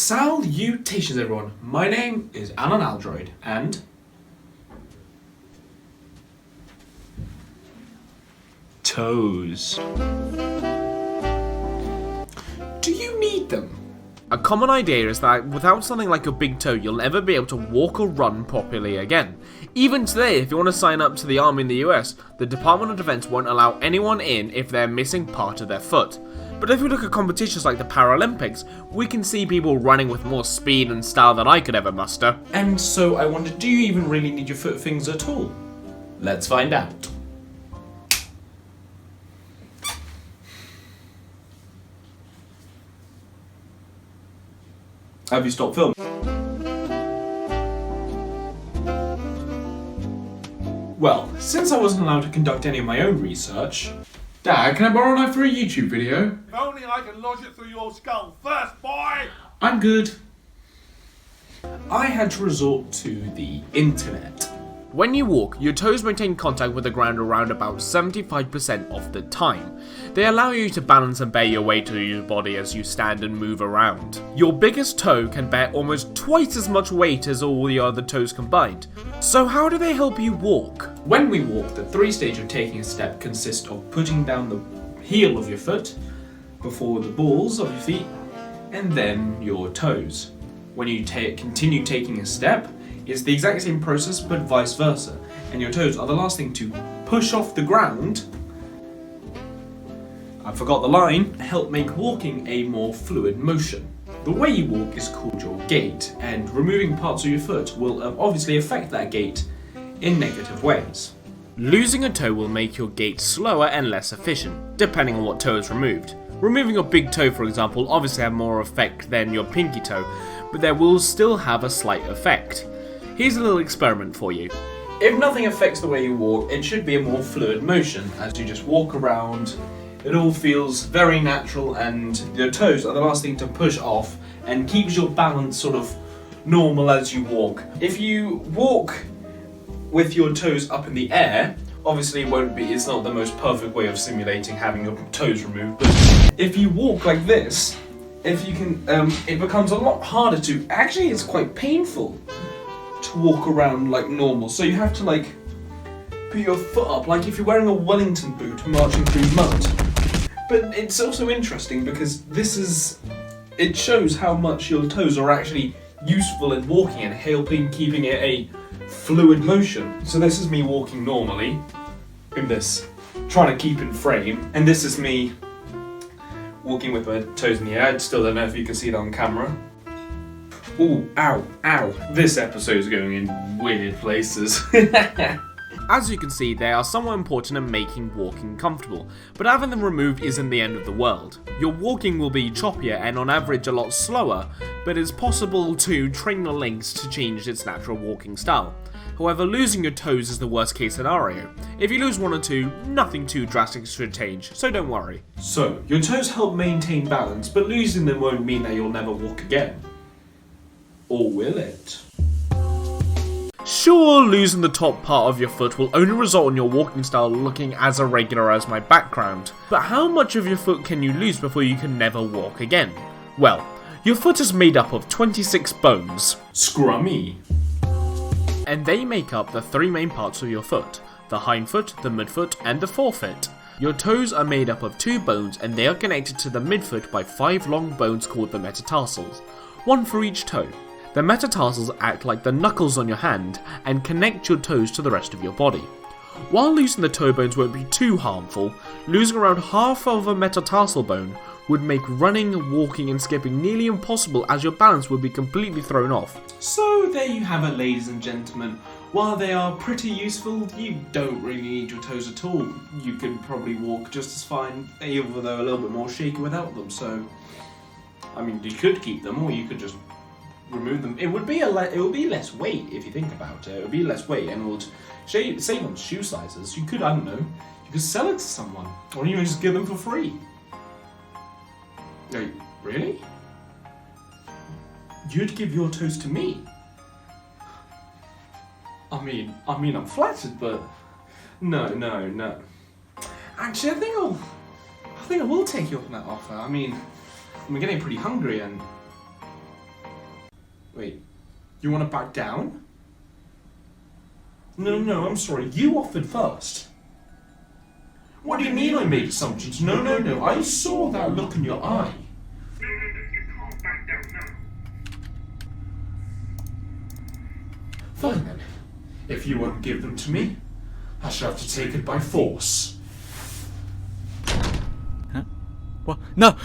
Salutations everyone, my name is Allan TheAldroid and toes. Do you need them? A common idea is that without something like a big toe, you'll never be able to walk or run properly again. Even today, if you want to sign up to the army in the US, the Department of Defense won't allow anyone in if they're missing part of their foot. But if we look at competitions like the Paralympics, we can see people running with more speed and style than I could ever muster. And so I wondered, do you even really need your foot fingers at all? Let's find out. Have you stopped filming? Well, since I wasn't allowed to conduct any of my own research... Dad, can I borrow a knife for a YouTube video? If only I can lodge it through your skull first, boy! I'm good. I had to resort to the internet. When you walk, your toes maintain contact with the ground around about 75% of the time. They allow you to balance and bear your weight to your body as you stand and move around. Your biggest toe can bear almost twice as much weight as all the other toes combined. So how do they help you walk? When we walk, the three stages of taking a step consist of putting down the heel of your foot, before the balls of your feet, and then your toes. When you continue taking a step, it's the exact same process but vice versa, and your toes are the last thing to push off the ground. I forgot the line. Help make walking a more fluid motion. The way you walk is called your gait, and removing parts of your foot will obviously affect that gait in negative ways. Losing a toe will make your gait slower and less efficient, depending on what toe is removed. Removing your big toe, for example, obviously have more effect than your pinky toe, but there will still have a slight effect. Here's a little experiment for you. If nothing affects the way you walk, it should be a more fluid motion. As you just walk around, it all feels very natural, and your toes are the last thing to push off and keeps your balance sort of normal as you walk. If you walk with your toes up in the air, obviously it's not the most perfect way of simulating having your toes removed, but if you walk like this, if you can, it becomes a lot harder to, actually it's quite painful to walk around like normal. So you have to like put your foot up like if you're wearing a Wellington boot marching through mud. But it's also interesting because it shows how much your toes are actually useful in walking and helping keeping it a fluid motion. So this is me walking normally in this, trying to keep in frame, and this is me walking with my toes in the air. I still don't know if you can see that on camera. Ooh, ow, ow. This episode is going in weird places. As you can see, they are somewhat important in making walking comfortable, but having them removed isn't the end of the world. Your walking will be choppier and on average a lot slower, but it's possible to train your legs to change its natural walking style. However, losing your toes is the worst case scenario. If you lose one or two, nothing too drastic should change, so don't worry. So, your toes help maintain balance, but losing them won't mean that you'll never walk again. Or will it? Sure, losing the top part of your foot will only result in your walking style looking as irregular as my background. But how much of your foot can you lose before you can never walk again? Well, your foot is made up of 26 bones. Scrummy. And they make up the three main parts of your foot: the hindfoot, the midfoot, and the forefoot. Your toes are made up of 2 bones, and they are connected to the midfoot by 5 long bones called the metatarsals, one for each toe. The metatarsals act like the knuckles on your hand and connect your toes to the rest of your body. While losing the toe bones won't be too harmful, losing around half of a metatarsal bone would make running, walking and skipping nearly impossible, as your balance would be completely thrown off. So there you have it, ladies and gentlemen. While they are pretty useful, you don't really need your toes at all. You could probably walk just as fine, even though a little bit more shaky without them. So, I mean, you could keep them, or you could just remove them. It would be less weight if you think about it. It would be less weight, and it would save on shoe sizes. You could, I don't know, you could sell it to someone, or even just give them for free. Like, really? You'd give your toes to me? I mean, I'm flattered, but no. Actually, I think I will take you up on that offer. I mean, I'm getting pretty hungry, and Wait, you want to back down? No, I'm sorry. You offered first. What do you mean I made assumptions? No. I saw that look in your eye. No, you can't back down now. Fine then. If you won't give them to me, I shall have to take it by force. Huh? What? No!